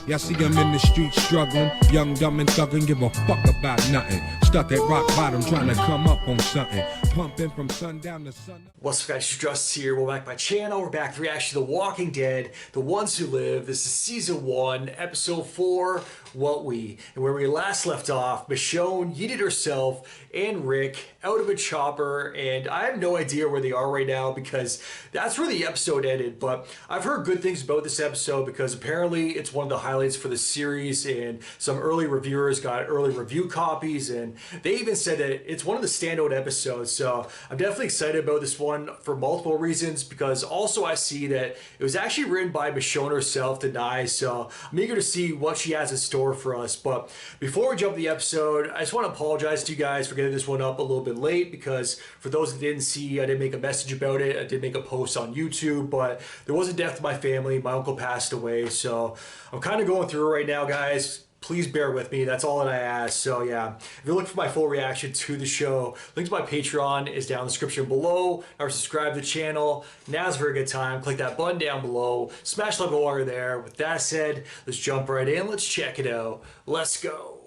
Y'all see him in the streets struggling, young, dumb, and thuggin', give a fuck about nothing. Stuck at rock bottom, trying to come up on something. Pumping from sundown to sun up. What's up, guys? It's Just here. We're back to my channel. We're back to reaction to The Walking Dead, The Ones Who Live. This is Season 1, Episode 4, What We. And where we last left off, Michonne yeeted herself and Rick out of a chopper, and I have no idea where they are right now because that's where the episode ended. But I've heard good things about this episode because apparently it's one of the highlights for the series, and some early reviewers got early review copies, and they even said that it's one of the standout episodes. So I'm definitely excited about this one for multiple reasons, because also I see that it was actually written by Michonne herself, Denai, so I'm eager to see what she has in store for us. But before we jump to the episode, I just want to apologize to you guys for getting this one up a little bit late, because for those that didn't see, I did make a message about it. I did make a post on YouTube, but there was a death in my family. My uncle passed away, so I'm kind of going through it right now, guys. Please bear with me. That's all that I ask. So yeah, if you're looking for my full reaction to the show, link to my Patreon is down in the description below, or subscribe to the channel. Now's a very good time. Click that button down below. Smash like a water there. With that said, let's jump right in. Let's check it out. Let's go.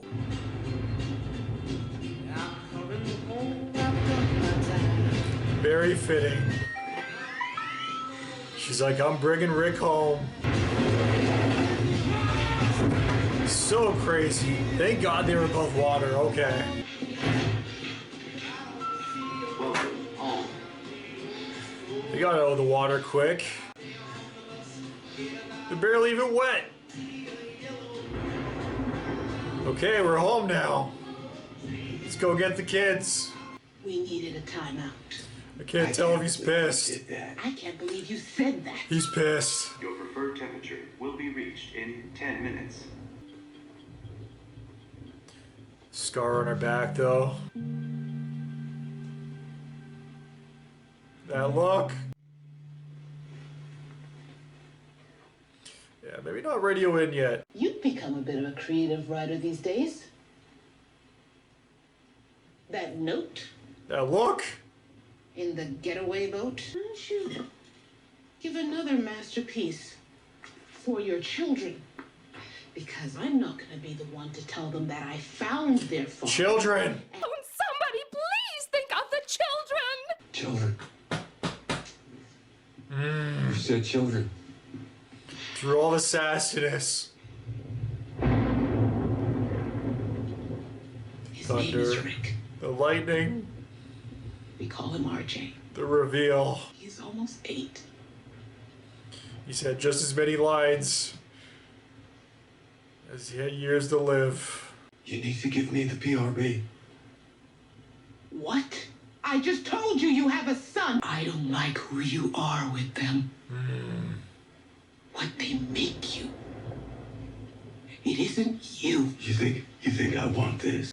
Very fitting. She's like, I'm bringing Rick home. So crazy. Thank God they were above water. Okay. They got out of the water quick. They're barely even wet. Okay, we're home now. Let's go get the kids. We needed a timeout. I can't tell if he's pissed. I can't believe you said that. He's pissed. Your preferred temperature will be reached in 10 minutes. Scar on her back, though. That look. Yeah, maybe not radio in yet. You've become a bit of a creative writer these days. That note That look. in the getaway boat. Why don't you give another masterpiece for your children? Because I'm not going to be the one to tell them that I found their father. Children. Oh, somebody please think of the children! Children. You said children. Through all the sassiness. His name is Thunder. Rick. The lightning. We call him RJ. The reveal. He's almost 8. He's had just as many lines as he had years to live. You need to give me the PRB. What? I just told you you have a son. I don't like who you are with them. What they make you. It isn't you. You think I want this?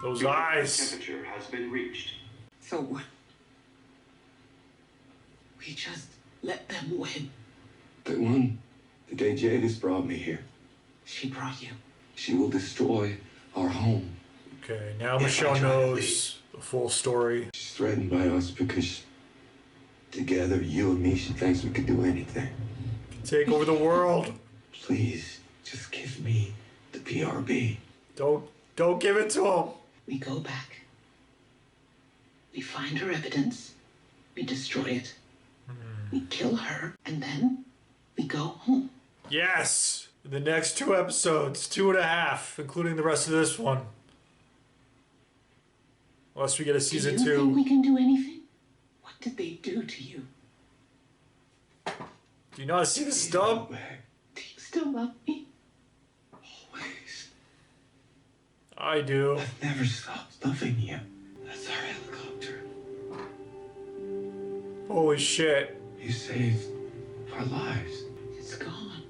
Those Your eyes. temperature has been reached. So what? We just let them win. They won the day Jadis brought me here. She brought you. She will destroy our home. Okay, now If I Michonne try to knows the full story. She's threatened by us because together, you and me, she thinks we could do anything. Take over the world. Please, just give me the PRB. Don't give it to him. We go back. We find her evidence. We destroy it. We kill her. And then we go home. Yes. The next 2 episodes, 2.5, including the rest of this one. Unless we get a season Do you think we 2. can do anything? What did they do to you? Do you not see the stub? Do you still love me? Always. I do. I've never stopped loving you. That's our helicopter. Holy shit. You saved our lives. It's gone.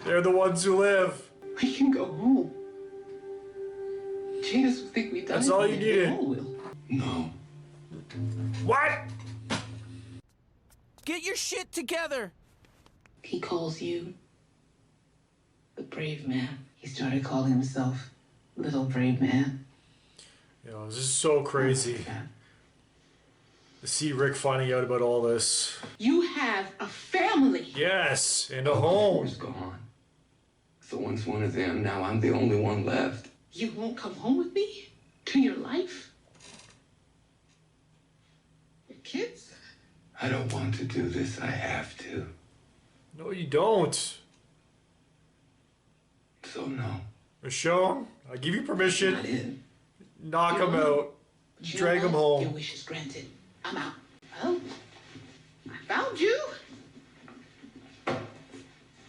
They're the ones who live. We can go home. Jadis will think we died. That's all you and needed. they all will. No. What? Get your shit together! He calls you the brave man. He started calling himself Little Brave Man. Yo, this is so crazy. To see Rick finding out about all this. You have a family. Yes, and a Uncle home. Ford's gone. So once one of them, now I'm the only one left. You won't come home with me? To your life? Your kids? I don't want to do this. I have to. No, you don't. So no. Michonne, I give you Not permission. in. Knock him out. But you Drag know him what? home. Your wish is granted. I'm out. Well, I found you.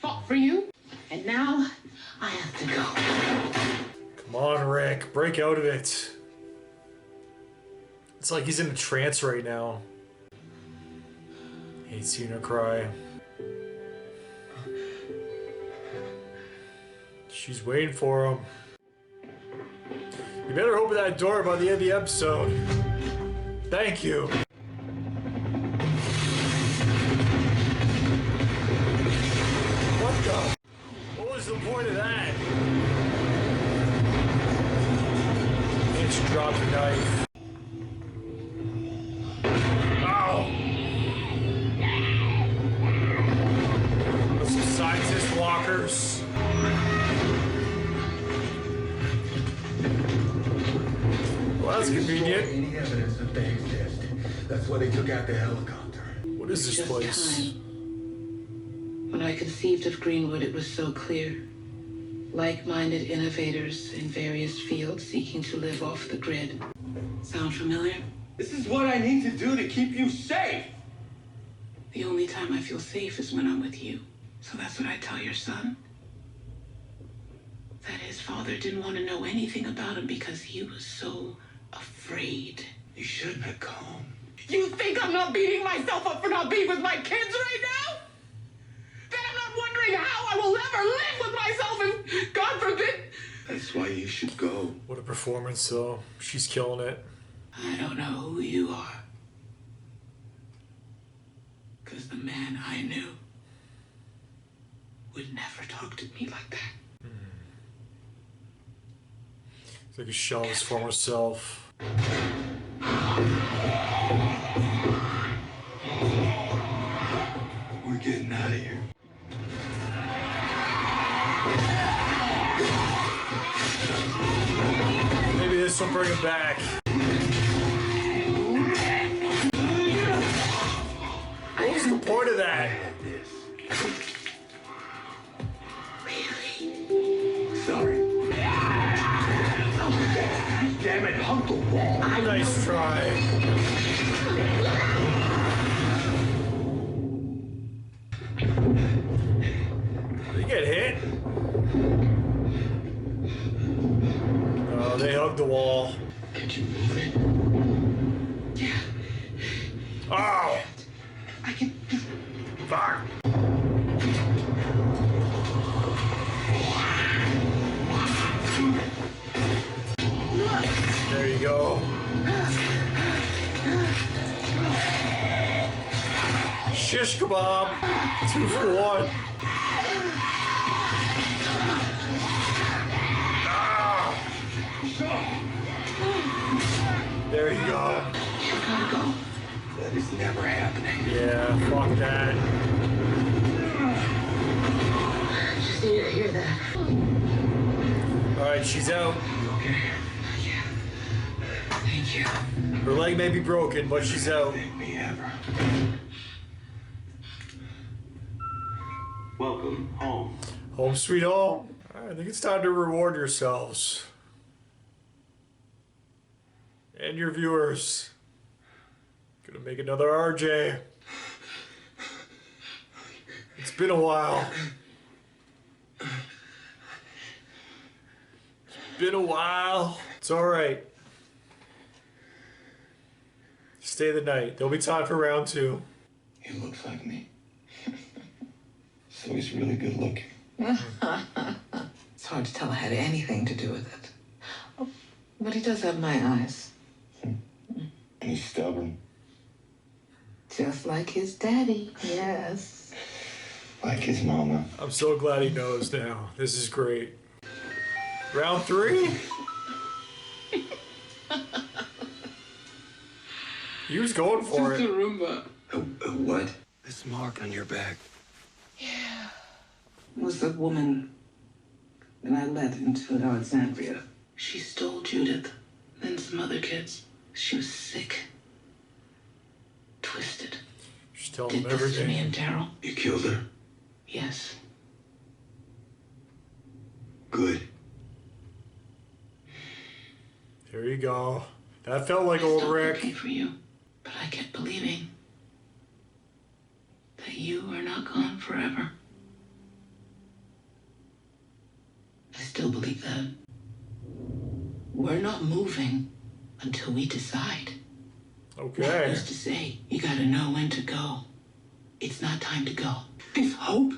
Fought for you. And now I have to go. Come on, Rick. Break out of it. It's like he's in a trance right now. Hate seeing her cry. She's waiting for him. You better open that door by the end of the episode. Thank you. What the? What was the point of that? And she dropped the knife. Ow! There's some scientist walkers. Well, that's convenient. Any evidence that they exist. That's why they took out the helicopter. What is this Just place? time. When I conceived of Greenwood, it was so clear. Like-minded innovators in various fields seeking to live off the grid. Sound familiar? This is what I need to do to keep you safe. The only time I feel safe is when I'm with you. So that's what I tell your son? That his father didn't want to know anything about him because he was so afraid. You should be calm. You think I'm not beating myself up for not being with my kids right now? That I'm not wondering how I will ever live with myself if, God forbid... That's why you should go. What a performance, though. She's killing it. I don't know who you are. Because the man I knew would never talk to me like that. It's like a shell of his former self. We're getting out of here. Maybe this will bring him back. What was the point of that? Sorry. Damn it, hug the wall. Nice try. Did he get hit? Oh, they hugged the wall. Can't you move it? Yeah, Oh! I can... Fuck! There you go. Shish kebab. 2 for 1. Ah. There you go. That is never happening. Yeah, fuck that. Just needed to hear that. Alright, she's out. Okay. Thank you. Her leg may be broken, but she's out. Thank me ever. Welcome home. Home sweet home. I think it's time to reward yourselves. And your viewers. Gonna make another RJ. It's been a while. It's been a while. It's alright. Stay the night. There'll be time for round 2. He looks like me. So he's really good looking. It's hard to tell I had anything to do with it. Oh, but he does have my eyes. And he's stubborn. Just like his daddy, yes. Like his mama. I'm so glad he knows now. This is great. Round 3? He was going for Sister it. Roomba. A what? This mark on your back. It was that woman that I led into Alexandria. She stole Judith, then some other kids. She was sick, twisted. Just tell Did him this to everything. me and Daryl? You killed her? Yes. Good. There you go. That felt like I old stopped Rick. looking for you, but I kept believing that you are not gone forever. I still believe that. We're not moving until we decide. I Okay. used to say, you gotta know when to go. It's not time to go. This hope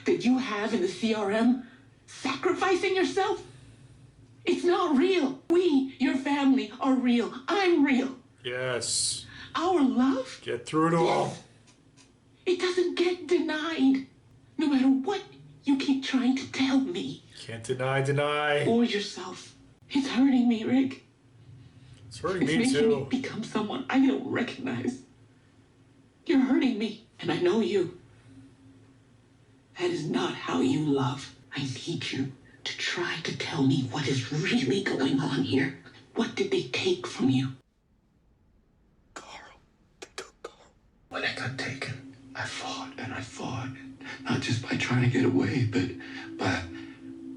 that you have in the CRM, sacrificing yourself, it's not real. We, your family, are real. I'm real. Yes. Our love, Get through it all. it doesn't get denied. No matter what you keep trying to tell me Can't deny. or yourself. It's hurting me, Rick. It's hurting It's me making too. me become someone I don't recognize. You're hurting me, and I know you. That is not how you love. I need you to try to tell me what is really going on here. What did they take from you? Carl. They took Carl. When I got taken, I fought and I fought. Not just by trying to get away, but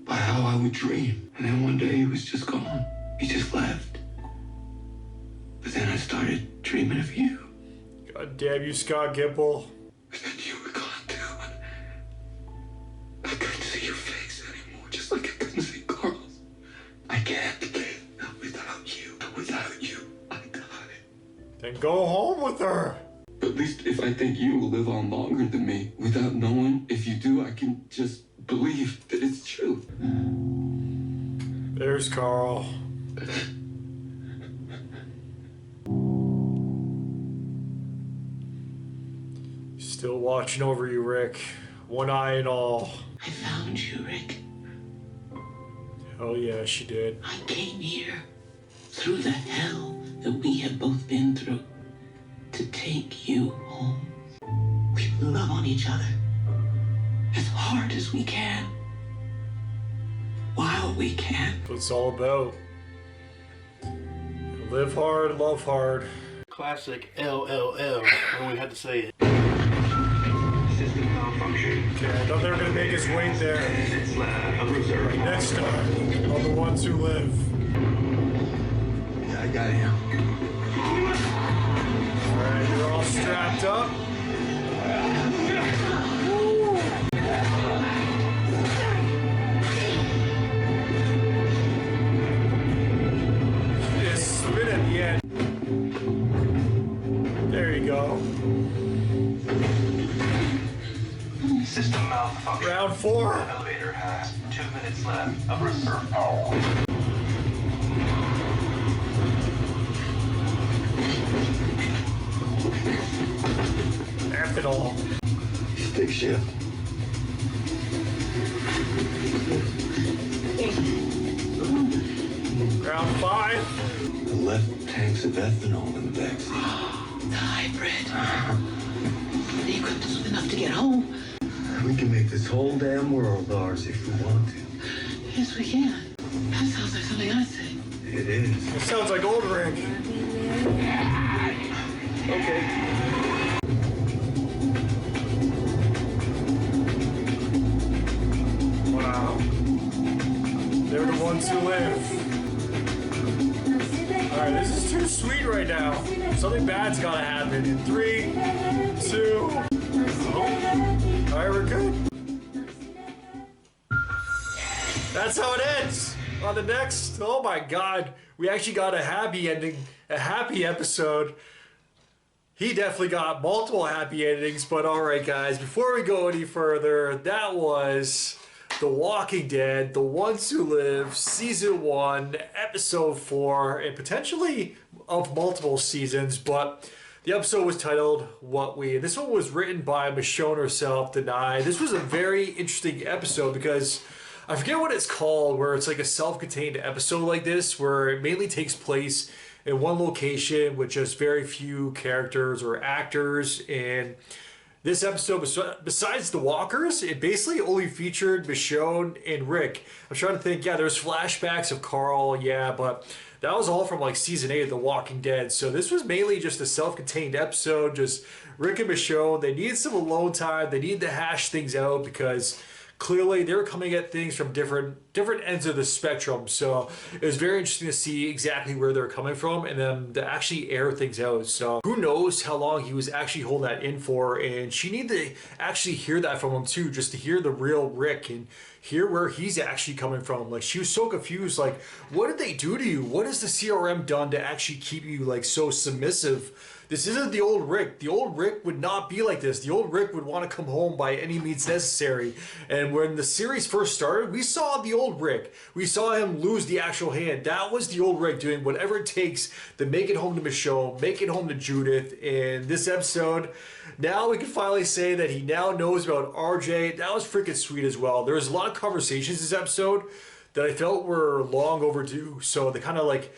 by how I would dream. And then one day he was just gone. He just left. But then I started dreaming of you. God damn you, Scott Gimple. And then you were gone too. I couldn't see your face anymore, just like I couldn't see Carl's. I can't live without you. Without you, I die. Then go home with her. But at least if I think you will live on longer than me, without knowing if you do, I can just believe that it's true. There's Carl. Still watching over you, Rick. One eye and all. I found you, Rick. Oh yeah, she did. I came here through the hell that we have both been through to take you home. We love on each other as hard as we can, while we can. That's what it's all about. Live hard, love hard. Classic LLL when we had to say it. System malfunction. Okay, I thought they were gonna make us wait there. It's a reserve. Next time, on The Ones Who Live. Yeah, I got him. Alright, you're all strapped up. Just spin at the end. There you go. System malfunction. Round 4. Elevator has 2 minutes left of reserve power. F it all. Stick shift. Round 5. I left tanks of ethanol in the backseat. The hybrid. They equipped us with enough to get home. We can make this whole damn world ours if we want to. Yes, we can. That sounds like something I'd say. It is. It sounds like old Rick. Okay. Wow. They're the ones who live. Alright, this is too sweet right now. Something bad's gotta happen. In 3, 2. Alright, we're good. That's how it ends. On the next, oh my god, we actually got a happy ending, a happy episode. He definitely got multiple happy endings, but alright guys, before we go any further, that was The Walking Dead, The Ones Who Live, Season 1, Episode 4, and potentially of multiple seasons, but the episode was titled What We... This one was written by Michonne herself, Denai. This was a very interesting episode because I forget what it's called, where it's like a self-contained episode like this, where it mainly takes place in one location with just very few characters or actors. And this episode, besides the walkers, it basically only featured Michonne and Rick. I'm trying to think, yeah, there's flashbacks of Carl, yeah, but that was all from like season 8 of The Walking Dead. So this was mainly just a self-contained episode, just Rick and Michonne. They needed some alone time. They needed to hash things out because clearly they were coming at things from different ends of the spectrum. So it was very interesting to see exactly where they're coming from and then to actually air things out. So who knows how long he was actually holding that in for, and she needed to actually hear that from him too, just to hear the real Rick and hear where he's actually coming from. Like, she was so confused, like, what did they do to you? What has the CRM done to actually keep you like so submissive? This isn't the old Rick. The old Rick would not be like this. The old Rick would want to come home by any means necessary. And when the series first started, we saw the old Rick. We saw him lose the actual hand. That was the old Rick doing whatever it takes to make it home to Michonne, make it home to Judith. In this episode, now we can finally say that he now knows about RJ. That was freaking sweet as well. There was a lot of conversations this episode that I felt were long overdue. So they kind of like,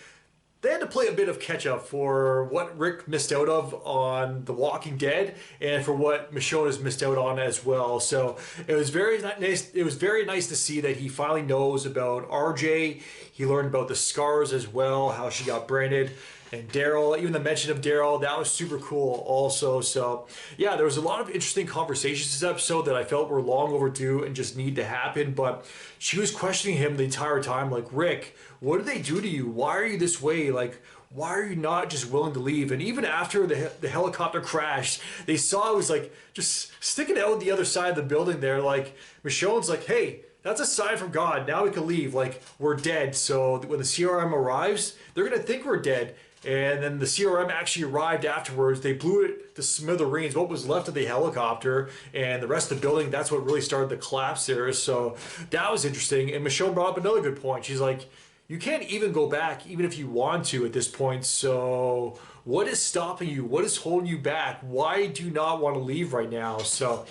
they had to play a bit of catch up for what Rick missed out of on The Walking Dead and for what Michonne has missed out on as well. So it was very nice. It was very nice to see that he finally knows about RJ. He learned about the scars as well, how she got branded. And Daryl, even the mention of Daryl, that was super cool also. So yeah, there was a lot of interesting conversations this episode that I felt were long overdue and just need to happen. But she was questioning him the entire time, like, Rick, what did they do to you? Why are you this way? Like, why are you not just willing to leave? And even after the helicopter crashed, they saw it was like just sticking out the other side of the building there. Like, Michonne's like, hey, that's a sign from God. Now we can leave. Like, we're dead. So when the CRM arrives, they're going to think we're dead. And then the CRM actually arrived afterwards. They blew it to smithereens, what was left of the helicopter, and the rest of the building, that's what really started the collapse there. So that was interesting. And Michonne brought up another good point. She's like, you can't even go back, even if you want to at this point. So what is stopping you? What is holding you back? Why do you not want to leave right now? So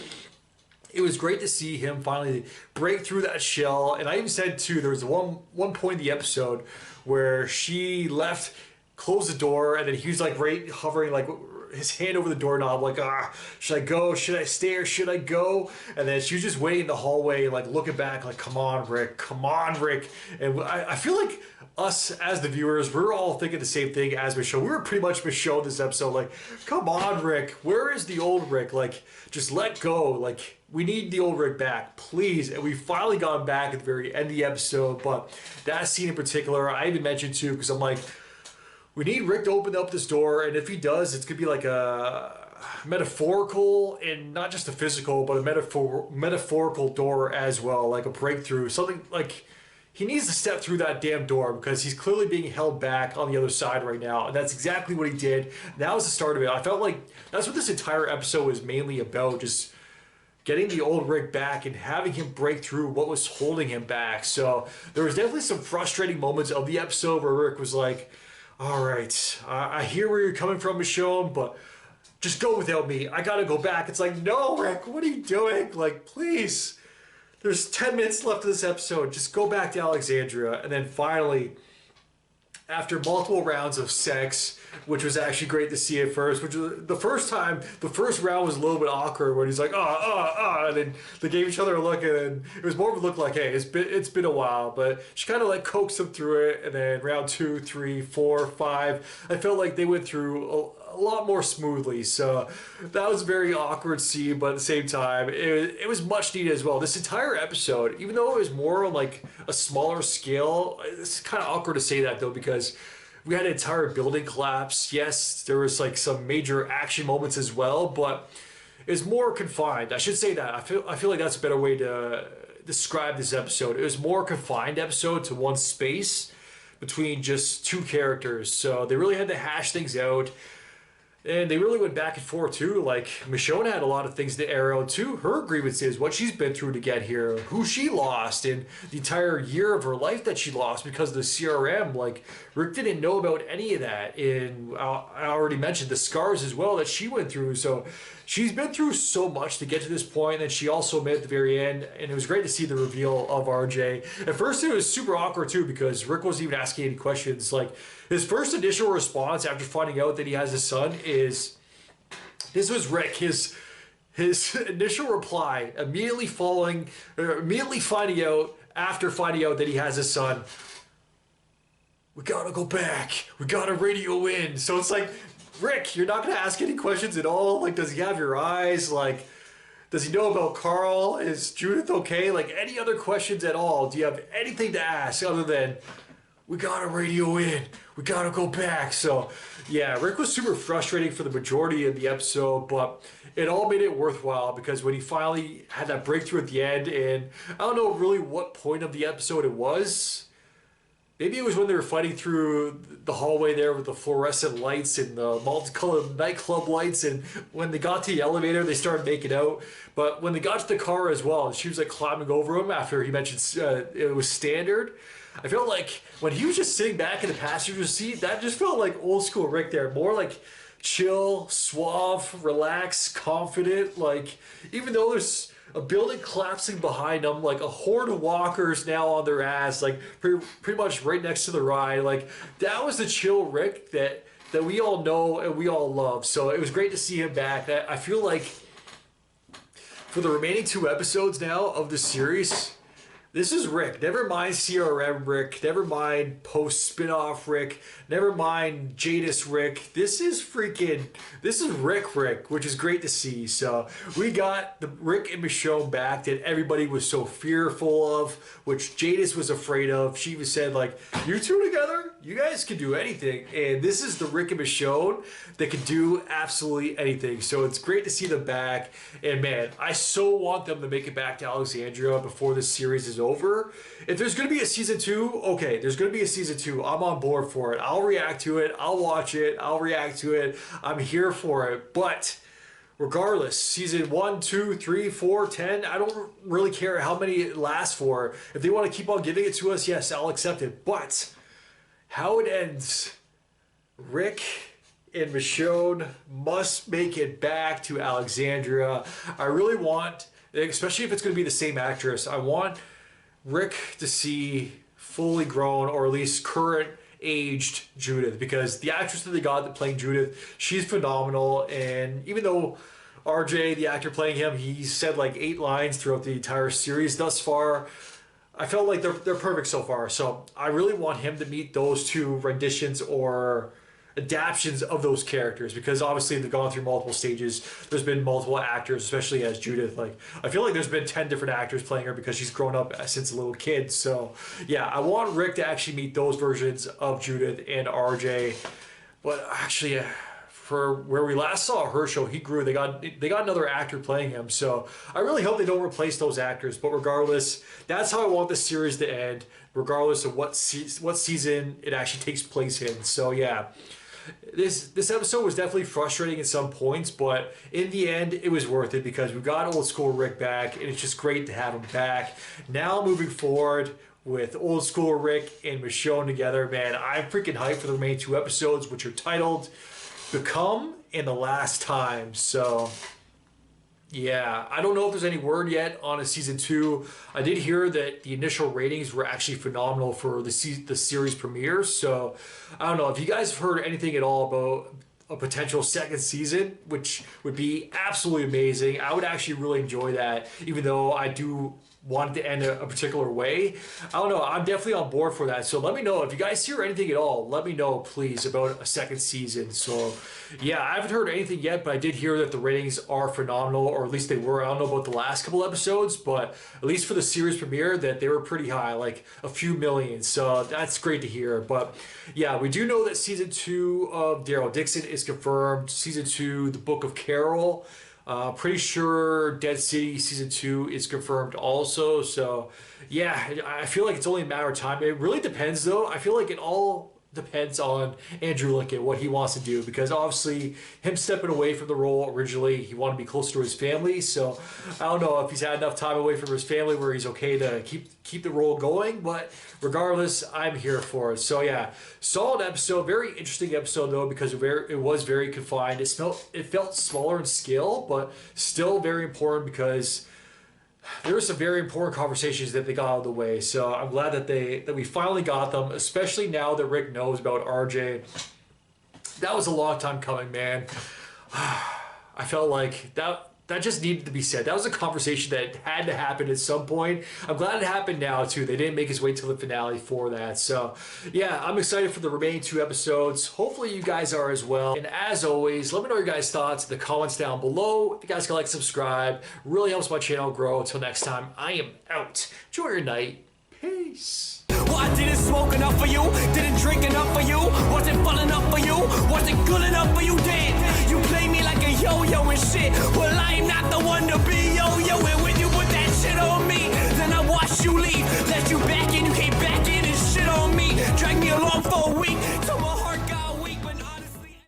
it was great to see him finally break through that shell. And I even said too, there was one point in the episode where she left, closed the door, and then he was like right hovering, like his hand over the doorknob, like, should I go? Should I stay or should I go? And then she was just waiting in the hallway, like looking back, like, come on, Rick, come on, Rick. And I feel like us as the viewers, we're all thinking the same thing as Michonne. We were pretty much Michonne this episode, like, come on, Rick, where is the old Rick? Like, just let go. Like, we need the old Rick back, please. And we finally got him back at the very end of the episode. But that scene in particular, I even mentioned too, because I'm like, we need Rick to open up this door, and if he does, it's going to be like a metaphorical and not just a physical, but a metaphorical door as well, like a breakthrough, something like he needs to step through that damn door because he's clearly being held back on the other side right now, and that's exactly what he did. That was the start of it. I felt like that's what this entire episode was mainly about, just getting the old Rick back and having him break through what was holding him back. So there was definitely some frustrating moments of the episode where Rick was like, all right, I hear where you're coming from, Michonne, but just go without me. I gotta go back. It's like, no, Rick, what are you doing? Like, please. There's 10 minutes left of this episode. Just go back to Alexandria. And then finally, after multiple rounds of sex, which was actually great to see at first, which was the first time, the first round was a little bit awkward when he's like, and then they gave each other a look, and it was more of a look like, hey, it's been a while, but she kind of like coaxed him through it, and then round 2, 3, 4, 5, I felt like they went through a lot more smoothly. So that was a very awkward scene, but at the same time, it was much needed as well. This entire episode, even though it was more on like a smaller scale, it's kind of awkward to say that though, because we had an entire building collapse. Yes, there was like some major action moments as well, but it's more confined. I should say that. I feel like that's a better way to describe this episode. It was more confined episode to one space between just two characters. So they really had to hash things out. And they really went back and forth too. Like Michonne had a lot of things to air out too. Her grievances, what she's been through to get here, who she lost, and the entire year of her life that she lost because of the CRM. Like Rick didn't know about any of that. And I already mentioned the scars as well that she went through. So she's been through so much to get to this point. And she also made at the very end, and it was great to see the reveal of RJ. At first, it was super awkward too because Rick wasn't even asking any questions. Like his first initial response after finding out that he has a son is, this was Rick. His initial reply immediately finding out after finding out that he has a son. We gotta go back. We gotta radio in. So it's like, Rick, you're not gonna ask any questions at all. Like, does he have your eyes? Like, does he know about Carl? Is Judith okay? Like, any other questions at all? Do you have anything to ask other than, we gotta radio in. We gotta go back. So, yeah, Rick was super frustrating for the majority of the episode, but it all made it worthwhile because when he finally had that breakthrough at the end, and I don't know really what point of the episode it was. Maybe it was when they were fighting through the hallway there with the fluorescent lights and the multicolored nightclub lights, and when they got to the elevator, they started making out. But when they got to the car as well, she was like climbing over him after he mentioned it was standard. I felt like when he was just sitting back in the passenger seat, that just felt like old school Rick there. More like chill, suave, relaxed, confident. Like, even though there's a building collapsing behind them, like a horde of walkers now on their ass, like pretty much right next to the ride. Like, that was the chill Rick that we all know and we all love. So it was great to see him back. I feel like for the remaining 2 episodes now of the series, this is Rick. Never mind CRM Rick. Never mind post spin-off Rick. Never mind Jadis Rick. This is Rick, which is great to see. So we got the Rick and Michonne back that everybody was so fearful of, which Jadis was afraid of. She even said, like, you two together? You guys can do anything. And this is the Rick and Michonne that can do absolutely anything. So it's great to see them back. And man, I so want them to make it back to Alexandria before this series is over. If there's going to be a season 2, okay, there's going to be a season 2. I'm on board for it. I'll react to it. I'll watch it. I'll react to it. I'm here for it. But regardless, season 1, 2, 3, 4, 10, I don't really care how many it lasts for. If they want to keep on giving it to us, yes, I'll accept it. But how it ends, Rick and Michonne must make it back to Alexandria. I really want, especially if it's going to be the same actress, I want Rick to see fully grown, or at least current aged Judith, because the actress that they got that playing Judith, she's phenomenal. And even though RJ, the actor playing him, he said like 8 lines throughout the entire series thus far, I felt like they're perfect so far. So I really want him to meet those 2 renditions or adaptions of those characters, because obviously they've gone through multiple stages. There's been multiple actors, especially as Judith. Like, I feel like there's been 10 different actors playing her because she's grown up since a little kid. So yeah, I want Rick to actually meet those versions of Judith and RJ. But actually, for where we last saw Herschel, he grew. They got another actor playing him. So I really hope they don't replace those actors. But regardless, that's how I want this series to end, regardless of what season it actually takes place in. So yeah. This episode was definitely frustrating at some points, but in the end, it was worth it because we got old school Rick back, and it's just great to have him back. Now moving forward with old school Rick and Michonne together, man, I'm freaking hyped for the remaining 2 episodes, which are titled Become and The Last Time. So yeah, I don't know if there's any word yet on a season 2. I did hear that the initial ratings were actually phenomenal for the series premiere. So I don't know if you guys have heard anything at all about a potential second season, which would be absolutely amazing. I would actually really enjoy that, even though I do want it to end a particular way. I don't know. I'm definitely on board for that. So let me know if you guys hear anything at all. Let me know, please, about a second season. So yeah, I haven't heard anything yet, but I did hear that the ratings are phenomenal, or at least they were. I don't know about the last couple episodes, but at least for the series premiere, that they were pretty high, like a few million. So that's great to hear. But yeah, we do know that season 2 of Daryl Dixon is confirmed. Season 2, The Book of Carol. Pretty sure Dead City season 2 is confirmed also. So yeah, I feel like it's only a matter of time. It really depends though. I feel like in all depends on Andrew Lincoln, what he wants to do, because obviously him stepping away from the role originally, he wanted to be closer to his family. So I don't know if he's had enough time away from his family where he's okay to keep the role going, but regardless, I'm here for it. So yeah, solid episode, very interesting episode though, because it was very confined. It felt smaller in scale, but still very important because there were some very important conversations that they got out of the way. So I'm glad that we finally got them, especially now that Rick knows about RJ. That was a long time coming, man. I felt like that just needed to be said. That was a conversation that had to happen at some point. I'm glad it happened now too. They didn't make us wait till the finale for that. So yeah, I'm excited for the remaining 2 episodes. Hopefully you guys are as well. And as always, let me know your guys' thoughts in the comments down below. If you guys can like, subscribe, really helps my channel grow. Until next time, I am out. Enjoy your night. Peace. Well, I didn't smoke enough for you, didn't drink enough for you, wasn't fun enough for you, wasn't good enough for you, damn. You play me like a yo-yo and shit, well, I'm not the one to be yo-yo.